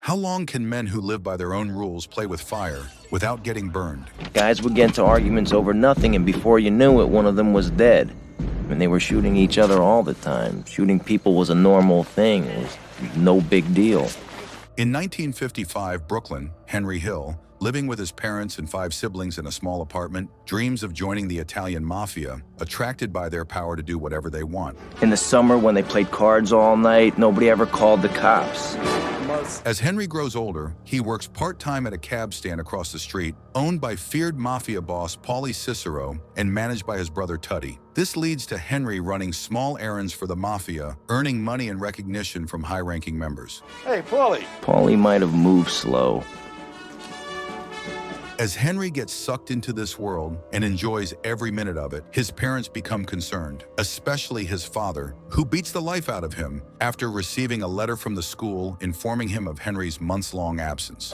How long can men who live by their own rules play with fire without getting burned? Guys would get into arguments over nothing, and before you knew it, one of them was dead. And they were shooting each other all the time. Shooting people was a normal thing. It was no big deal. In 1955, Brooklyn, Henry Hill, living with his parents and 5 siblings in a small apartment, dreams of joining the Italian Mafia, attracted by their power to do whatever they want. In the summer, when they played cards all night, nobody ever called the cops. As Henry grows older, he works part-time at a cab stand across the street, owned by feared mafia boss Paulie Cicero and managed by his brother Tuddy. This leads to Henry running small errands for the mafia, earning money and recognition from high-ranking members. Hey, Paulie. Paulie might have moved slow. As Henry gets sucked into this world and enjoys every minute of it, his parents become concerned, especially his father, who beats the life out of him after receiving a letter from the school informing him of Henry's months-long absence.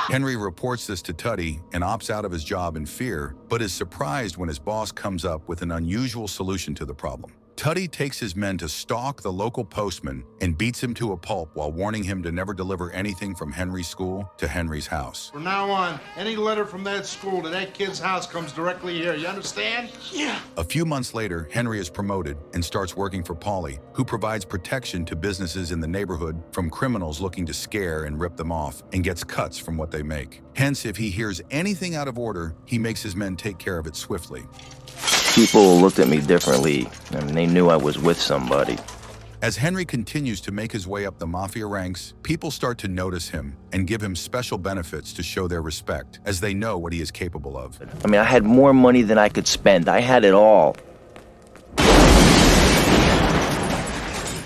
Henry reports this to Tuddy and opts out of his job in fear, but is surprised when his boss comes up with an unusual solution to the problem. Tuddy takes his men to stalk the local postman and beats him to a pulp while warning him to never deliver anything from Henry's school to Henry's house. From now on, any letter from that school to that kid's house comes directly here. You understand? Yeah. A few months later, Henry is promoted and starts working for Paulie, who provides protection to businesses in the neighborhood from criminals looking to scare and rip them off, and gets cuts from what they make. Hence, if he hears anything out of order, he makes his men take care of it swiftly. People looked at me differently, and they knew I was with somebody. As Henry continues to make his way up the mafia ranks, people start to notice him and give him special benefits to show their respect, as they know what he is capable of. I mean, I had more money than I could spend. I had it all.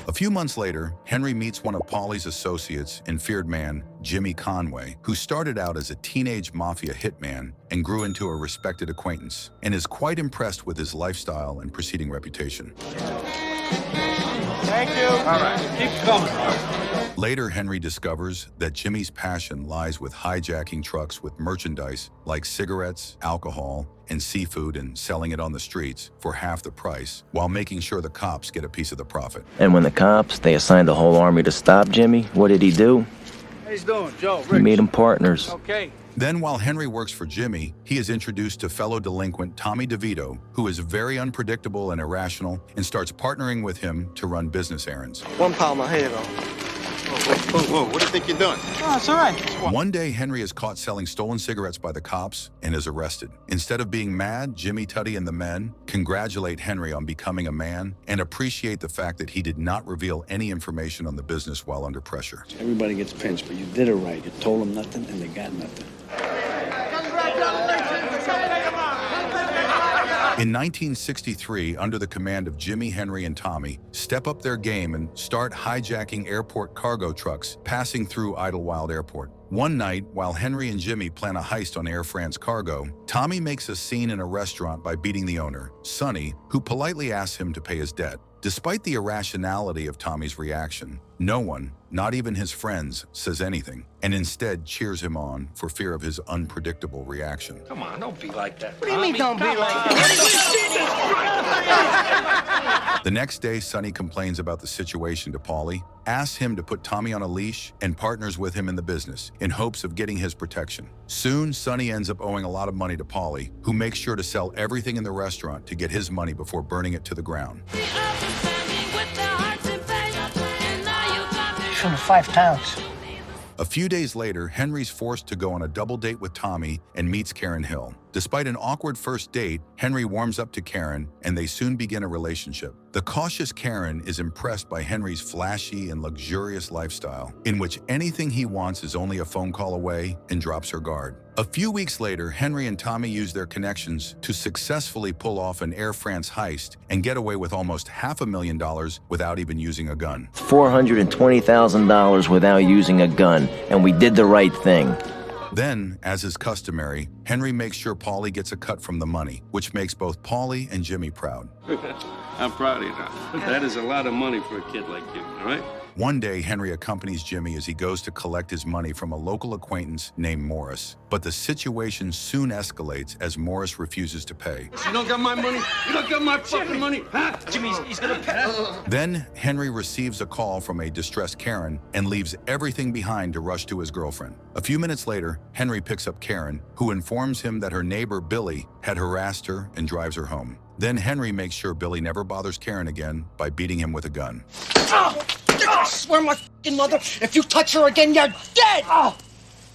A few months later, Henry meets one of Paulie's associates and feared man, Jimmy Conway, who started out as a teenage mafia hitman and grew into a respected acquaintance, and is quite impressed with his lifestyle and preceding reputation. Thank you. All right, keep coming. Later, Henry discovers that Jimmy's passion lies with hijacking trucks with merchandise like cigarettes, alcohol, and seafood and selling it on the streets for half the price, while making sure the cops get a piece of the profit. And when the cops, they assigned a whole army to stop Jimmy, what did he do? How you doing, Joe? Rich? He made them partners. Okay. Then, while Henry works for Jimmy, he is introduced to fellow delinquent Tommy DeVito, who is very unpredictable and irrational, and starts partnering with him to run business errands. One pound my head on. Whoa, what do you think you're doing? Oh, it's all right. One day, Henry is caught selling stolen cigarettes by the cops and is arrested. Instead of being mad, Jimmy, Tuddy, and the men congratulate Henry on becoming a man and appreciate the fact that he did not reveal any information on the business while under pressure. Everybody gets pinched, but you did it right. You told them nothing, and they got nothing. In 1963, under the command of Jimmy, Henry, and Tommy, step up their game and start hijacking airport cargo trucks passing through Idlewild Airport. One night, while Henry and Jimmy plan a heist on Air France cargo, Tommy makes a scene in a restaurant by beating the owner, Sonny, who politely asks him to pay his debt. Despite the irrationality of Tommy's reaction, no one, not even his friends, says anything, and instead cheers him on for fear of his unpredictable reaction. Come on, don't be like that. What do you mean don't be like that? The next day, Sonny complains about the situation to Paulie, asks him to put Tommy on a leash, and partners with him in the business in hopes of getting his protection. Soon, Sonny ends up owing a lot of money to Paulie, who makes sure to sell everything in the restaurant to get his money before burning it to the ground. From the 5 towns. A few days later, Henry's forced to go on a double date with Tommy and meets Karen Hill. Despite an awkward first date, Henry warms up to Karen, and they soon begin a relationship. The cautious Karen is impressed by Henry's flashy and luxurious lifestyle, in which anything he wants is only a phone call away, and drops her guard. A few weeks later, Henry and Tommy use their connections to successfully pull off an Air France heist and get away with almost $500,000 without even using a gun. $420,000 without using a gun, and we did the right thing. Then, as is customary, Henry makes sure Paulie gets a cut from the money, which makes both Paulie and Jimmy proud. I'm proud of you now. That is a lot of money for a kid like you, all right? One day, Henry accompanies Jimmy as he goes to collect his money from a local acquaintance named Morris. But the situation soon escalates as Morris refuses to pay. You don't got my money? You don't got my fucking money, huh? Jimmy, he's gonna pay. Then, Henry receives a call from a distressed Karen and leaves everything behind to rush to his girlfriend. A few minutes later, Henry picks up Karen, who informs him that her neighbor Billy had harassed her and drives her home. Then Henry makes sure Billy never bothers Karen again by beating him with a gun. I swear my fucking mother, if you touch her again, you're dead!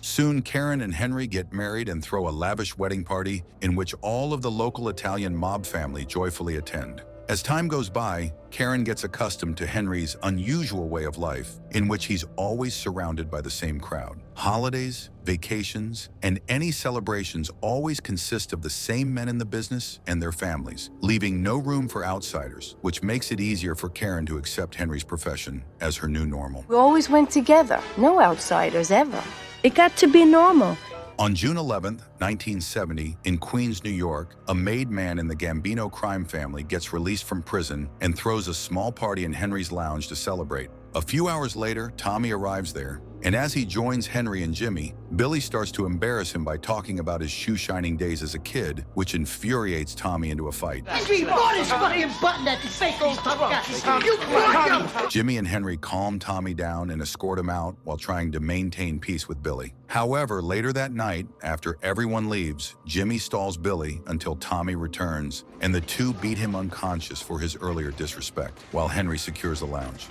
Soon, Karen and Henry get married and throw a lavish wedding party in which all of the local Italian mob family joyfully attend. As time goes by, Karen gets accustomed to Henry's unusual way of life, in which he's always surrounded by the same crowd. Holidays, vacations, and any celebrations always consist of the same men in the business and their families, leaving no room for outsiders, which makes it easier for Karen to accept Henry's profession as her new normal. We always went together. No outsiders, ever. It got to be normal. On June 11, 1970, in Queens, New York, a made man in the Gambino crime family gets released from prison and throws a small party in Henry's lounge to celebrate. A few hours later, Tommy arrives there, and as he joins Henry and Jimmy, Billy starts to embarrass him by talking about his shoe-shining days as a kid, which infuriates Tommy into a fight. Henry, bought his fucking button, that fake old tough guy. You brought him! Jimmy and Henry calm Tommy down and escort him out while trying to maintain peace with Billy. However, later that night, after everyone leaves, Jimmy stalls Billy until Tommy returns, and the two beat him unconscious for his earlier disrespect, while Henry secures the lounge.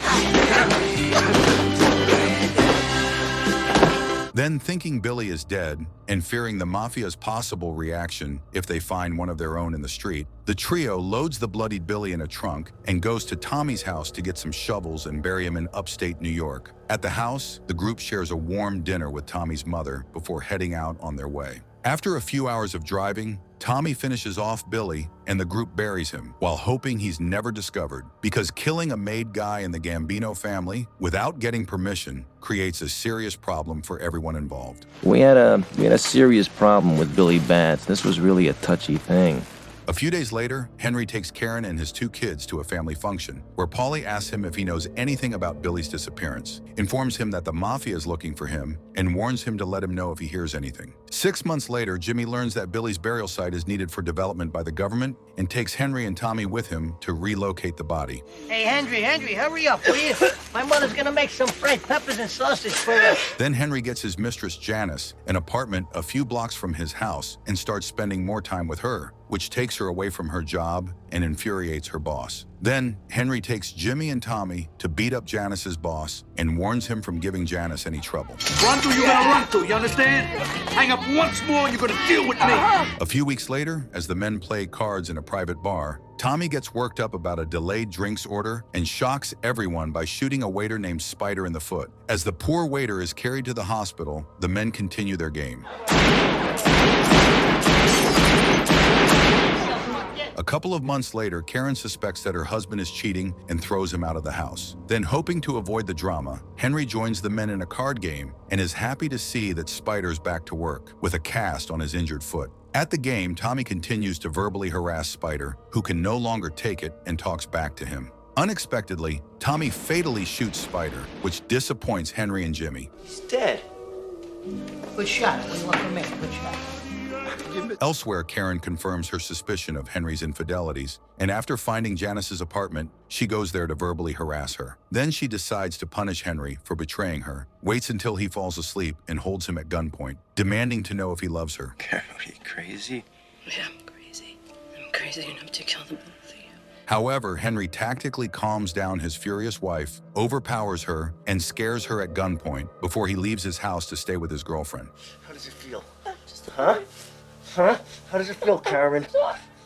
Then, thinking Billy is dead, and fearing the Mafia's possible reaction if they find one of their own in the street, the trio loads the bloodied Billy in a trunk and goes to Tommy's house to get some shovels and bury him in upstate New York. At the house, the group shares a warm dinner with Tommy's mother before heading out on their way. After a few hours of driving, Tommy finishes off Billy and the group buries him while hoping he's never discovered, because killing a made guy in the Gambino family without getting permission creates a serious problem for everyone involved. We had a serious problem with Billy Bats. This was really a touchy thing. A few days later, Henry takes Karen and his two kids to a family function, where Paulie asks him if he knows anything about Billy's disappearance, informs him that the Mafia is looking for him, and warns him to let him know if he hears anything. 6 months later, Jimmy learns that Billy's burial site is needed for development by the government and takes Henry and Tommy with him to relocate the body. Hey, Henry, hurry up, will you? My mother's gonna make some fried peppers and sausage for us. Then Henry gets his mistress Janice an apartment a few blocks from his house and starts spending more time with her, which takes her away from her job and infuriates her boss. Then, Henry takes Jimmy and Tommy to beat up Janice's boss and warns him from giving Janice any trouble. Run to, you're gonna run to, you understand? Hang up once more, you're gonna deal with me. A few weeks later, as the men play cards in a private bar, Tommy gets worked up about a delayed drinks order and shocks everyone by shooting a waiter named Spider in the foot. As the poor waiter is carried to the hospital, the men continue their game. A couple of months later, Karen suspects that her husband is cheating and throws him out of the house. Then, hoping to avoid the drama, Henry joins the men in a card game and is happy to see that Spider's back to work, with a cast on his injured foot. At the game, Tommy continues to verbally harass Spider, who can no longer take it and talks back to him. Unexpectedly, Tommy fatally shoots Spider, which disappoints Henry and Jimmy. He's dead. Good shot. What do you want from me? Good shot. Elsewhere, Karen confirms her suspicion of Henry's infidelities, and after finding Janice's apartment, she goes there to verbally harass her. Then she decides to punish Henry for betraying her, waits until he falls asleep, and holds him at gunpoint, demanding to know if he loves her. Karen, are you crazy? Yeah, I'm crazy. I'm crazy enough to kill the both of you. However, Henry tactically calms down his furious wife, overpowers her, and scares her at gunpoint before he leaves his house to stay with his girlfriend. How does it feel? Huh? Huh? How does it feel, Karen?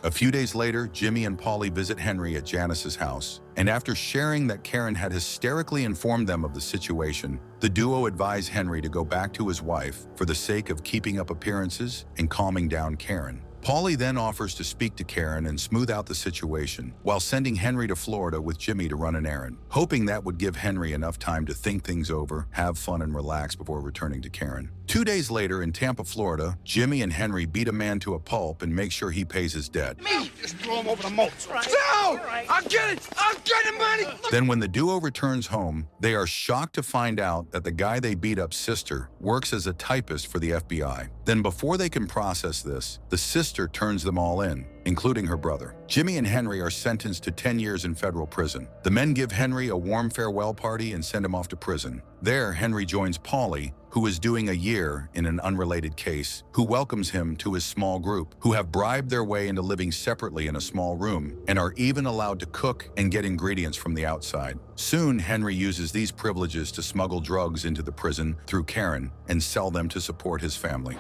A few days later, Jimmy and Paulie visit Henry at Janice's house, and after sharing that Karen had hysterically informed them of the situation, the duo advise Henry to go back to his wife for the sake of keeping up appearances and calming down Karen. Paulie then offers to speak to Karen and smooth out the situation, while sending Henry to Florida with Jimmy to run an errand, hoping that would give Henry enough time to think things over, have fun, and relax before returning to Karen. 2 days later in Tampa, Florida, Jimmy and Henry beat a man to a pulp and make sure he pays his debt. Me! Just throw him over the moat. No! I'm getting money! Then when the duo returns home, they are shocked to find out that the guy they beat up's sister works as a typist for the FBI. Then before they can process this, the sister turns them all in, including her brother. Jimmy and Henry are sentenced to 10 years in federal prison. The men give Henry a warm farewell party and send him off to prison. There, Henry joins Paulie, who is doing a year in an unrelated case, who welcomes him to his small group, who have bribed their way into living separately in a small room, and are even allowed to cook and get ingredients from the outside. Soon, Henry uses these privileges to smuggle drugs into the prison through Karen and sell them to support his family.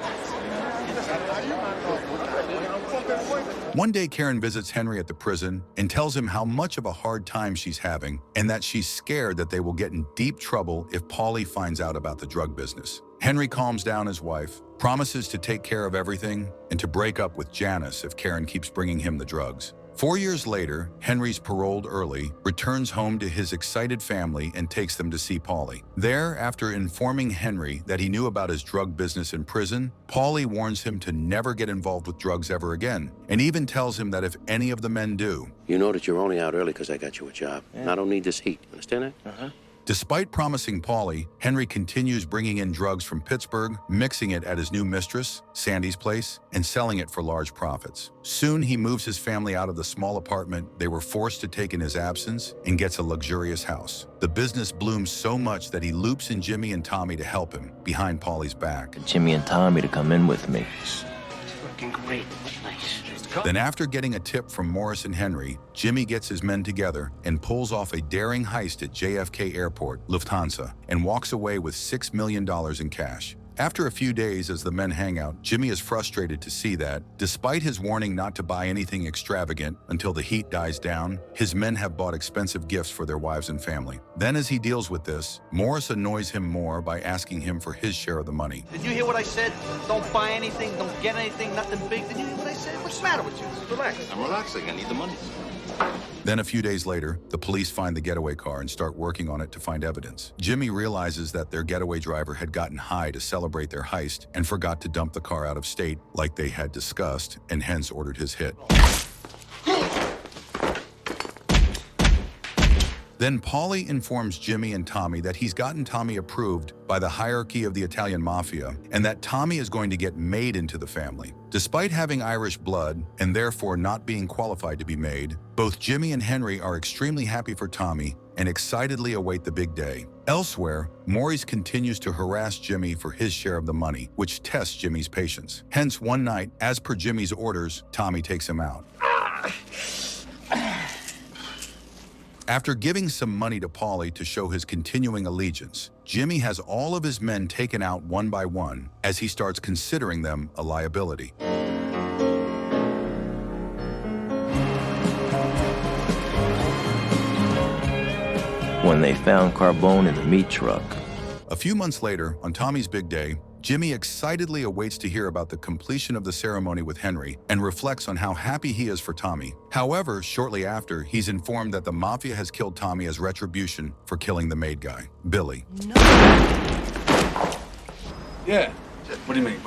One day, Karen visits Henry at the prison and tells him how much of a hard time she's having and that she's scared that they will get in deep trouble if Paulie finds out about the drug business. Henry calms down his wife, promises to take care of everything, and to break up with Janice if Karen keeps bringing him the drugs. 4 years later, Henry's paroled early, returns home to his excited family and takes them to see Paulie. There, after informing Henry that he knew about his drug business in prison, Paulie warns him to never get involved with drugs ever again, and even tells him that if any of the men do... You know that you're only out early because I got you a job. Yeah. And I don't need this heat. Understand that? Uh-huh. Despite promising Paulie, Henry continues bringing in drugs from Pittsburgh, mixing it at his new mistress, Sandy's place, and selling it for large profits. Soon, he moves his family out of the small apartment they were forced to take in his absence and gets a luxurious house. The business blooms so much that he loops in Jimmy and Tommy to help him, behind Paulie's back. Jimmy and Tommy to come in with me. It's working great. Nice. Then after getting a tip from Morris and Henry, Jimmy gets his men together and pulls off a daring heist at JFK Airport, Lufthansa, and walks away with $6 million in cash. After a few days as the men hang out, Jimmy is frustrated to see that, despite his warning not to buy anything extravagant until the heat dies down, his men have bought expensive gifts for their wives and family. Then as he deals with this, Morris annoys him more by asking him for his share of the money. Did you hear what I said? Don't buy anything, don't get anything, nothing big. Did you hear what I said? What's the matter with you? Relax. I'm relaxing. I need the money. Then a few days later, the police find the getaway car and start working on it to find evidence. Jimmy realizes that their getaway driver had gotten high to celebrate their heist and forgot to dump the car out of state like they had discussed, and hence ordered his hit. Then Paulie informs Jimmy and Tommy that he's gotten Tommy approved by the hierarchy of the Italian Mafia and that Tommy is going to get made into the family. Despite having Irish blood and therefore not being qualified to be made, both Jimmy and Henry are extremely happy for Tommy and excitedly await the big day. Elsewhere, Maurice continues to harass Jimmy for his share of the money, which tests Jimmy's patience. Hence, one night, as per Jimmy's orders, Tommy takes him out. After giving some money to Paulie to show his continuing allegiance, Jimmy has all of his men taken out one by one as he starts considering them a liability. When they found Carbone in the meat truck. A few months later, on Tommy's big day, Jimmy excitedly awaits to hear about the completion of the ceremony with Henry and reflects on how happy he is for Tommy. However, shortly after, he's informed that the Mafia has killed Tommy as retribution for killing the maid guy, Billy. No. Yeah. What do you mean?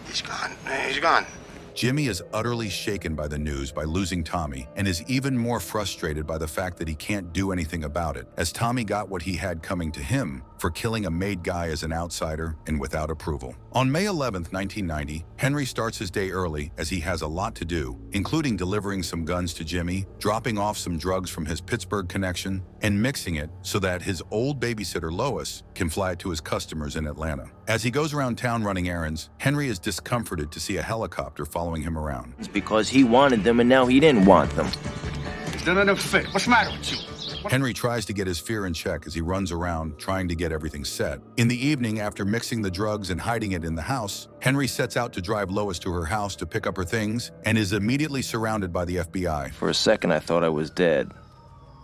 He's gone. He's gone. Jimmy is utterly shaken by the news by losing Tommy and is even more frustrated by the fact that he can't do anything about it, as Tommy got what he had coming to him for killing a maid guy as an outsider and without approval. On May 11th, 1990, Henry starts his day early as he has a lot to do, including delivering some guns to Jimmy, dropping off some drugs from his Pittsburgh connection, and mixing it so that his old babysitter Lois can fly it to his customers in Atlanta. As he goes around town running errands, Henry is discomforted to see a helicopter following him around. It's because he wanted them and now he didn't want them. None of them fit. What's the matter with you? Henry tries to get his fear in check as he runs around trying to get everything set. In the evening, after mixing the drugs and hiding it in the house, Henry sets out to drive Lois to her house to pick up her things and is immediately surrounded by the FBI. For a second, I thought I was dead.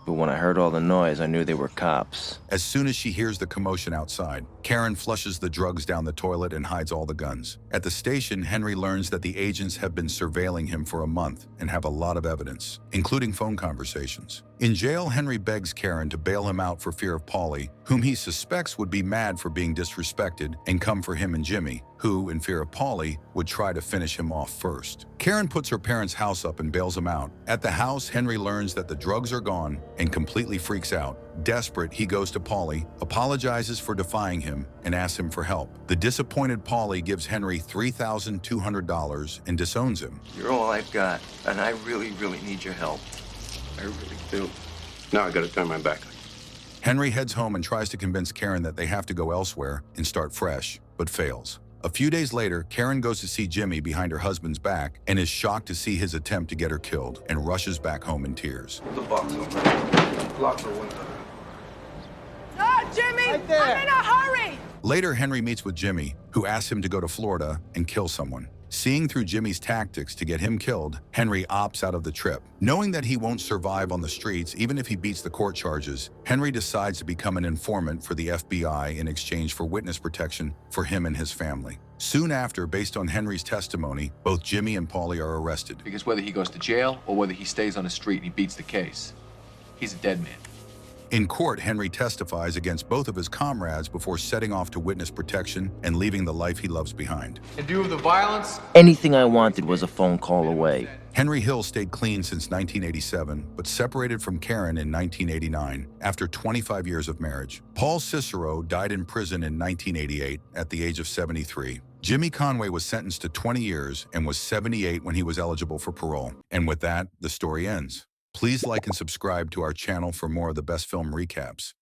But when I heard all the noise, I knew they were cops. As soon as she hears the commotion outside, Karen flushes the drugs down the toilet and hides all the guns. At the station, Henry learns that the agents have been surveilling him for a month and have a lot of evidence, including phone conversations. In jail, Henry begs Karen to bail him out for fear of Paulie, whom he suspects would be mad for being disrespected and come for him and Jimmy, who, in fear of Paulie, would try to finish him off first. Karen puts her parents' house up and bails him out. At the house, Henry learns that the drugs are gone and completely freaks out. Desperate, he goes to Paulie, apologizes for defying him, and asks him for help. The disappointed Paulie gives Henry $3,200 and disowns him. You're all I've got, and I really, really need your help. I really do. Now I gotta turn my back on you. Henry heads home and tries to convince Karen that they have to go elsewhere and start fresh, but fails. A few days later, Karen goes to see Jimmy behind her husband's back and is shocked to see his attempt to get her killed and rushes back home in tears. The box over. Lock the window. No, Jimmy! Right there. I'm in a hurry! Later, Henry meets with Jimmy, who asks him to go to Florida and kill someone. Seeing through Jimmy's tactics to get him killed, Henry opts out of the trip. Knowing that he won't survive on the streets even if he beats the court charges, Henry decides to become an informant for the FBI in exchange for witness protection for him and his family. Soon after, based on Henry's testimony, both Jimmy and Paulie are arrested. Because whether he goes to jail or whether he stays on the street and he beats the case, he's a dead man. In court, Henry testifies against both of his comrades before setting off to witness protection and leaving the life he loves behind. In view of the violence, Anything I wanted was a phone call away. Henry Hill stayed clean since 1987, but separated from Karen in 1989 after 25 years of marriage. Paul Cicero died in prison in 1988 at the age of 73. Jimmy Conway was sentenced to 20 years and was 78 when he was eligible for parole. And with that, the story ends. Please like and subscribe to our channel for more of the best film recaps.